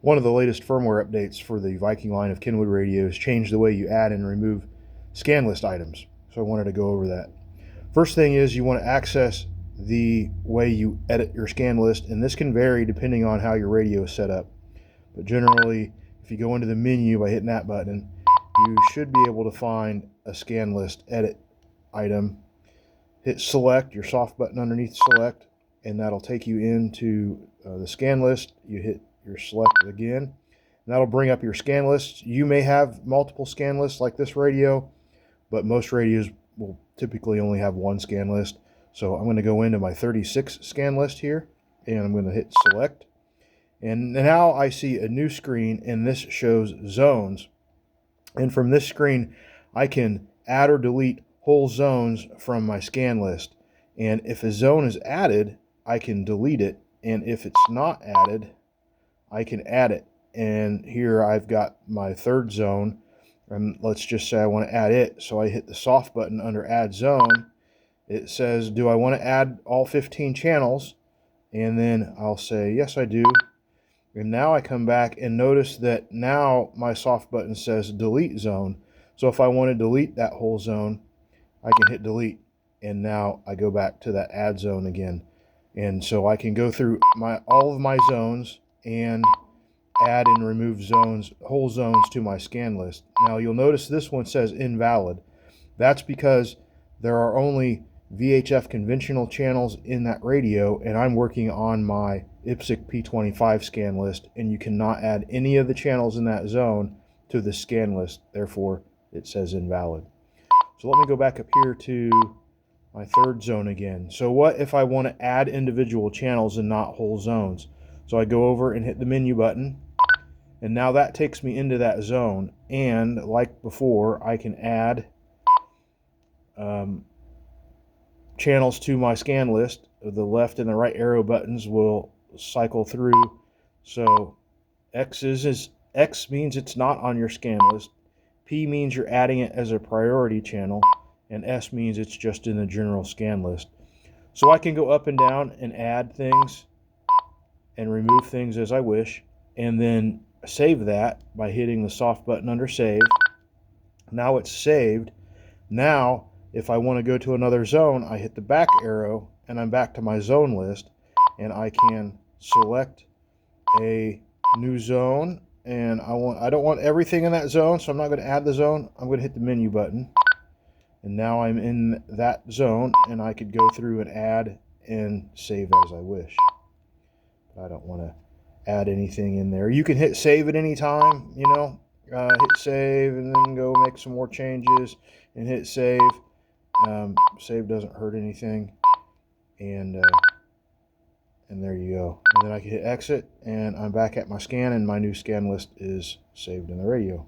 One of the latest firmware updates for the Viking line of Kenwood radios changed the way you add and remove scan list items. So I wanted to go over that. First thing is you want to access the way you edit your scan list, and this can vary depending on how your radio is set up. But generally, if you go into the menu by hitting that button, you should be able to find a scan list edit item. Hit select, your soft button underneath select, and that'll take you into the scan list. You hit your select again, and that'll bring up your scan lists. You may have multiple scan lists like this radio, but most radios will typically only have one scan list. So I'm going to go into my 36 scan list here, and I'm going to hit select. And now I see a new screen, and this shows zones. And from this screen, I can add or delete whole zones from my scan list. And if a zone is added, I can delete it. And if it's not added, I can add it. And here I've got my third zone. And let's just say I want to add it. So I hit the soft button under add zone. It says, do I want to add all 15 channels? And then I'll say, yes, I do. And now I come back and notice that now my soft button says delete zone. So if I want to delete that whole zone, I can hit delete. And now I go back to that add zone again. And so I can go through all of my zones and add and remove zones, whole zones to my scan list. Now you'll notice this one says invalid. That's because there are only VHF conventional channels in that radio, and I'm working on my Iist P25 scan list, and you cannot add any of the channels in that zone to the scan list. Therefore, it says invalid. So let me go back up here to my third zone again. So what if I want to add individual channels and not whole zones? So I go over and hit the menu button, and now that takes me into that zone. And like before, I can add channels to my scan list. The left and the right arrow buttons will cycle through. So X means it's not on your scan list. P means you're adding it as a priority channel, and S means it's just in the general scan list. So I can go up and down and add things and remove things as I wish, and then save that by hitting the soft button under save. Now it's saved. Now if I want to go to another zone, I hit the back arrow and I'm back to my zone list, and I can select a new zone. And I don't want everything in that zone, so I'm not going to add the zone. I'm going to hit the menu button, and now I'm in that zone, and I could go through and add and save as I wish. But I don't want to add anything in there. You can hit save at any time, hit save and then go make some more changes and hit save. Save doesn't hurt anything, and there you go. And then I can hit exit, and I'm back at my scan, and my new scan list is saved in the radio.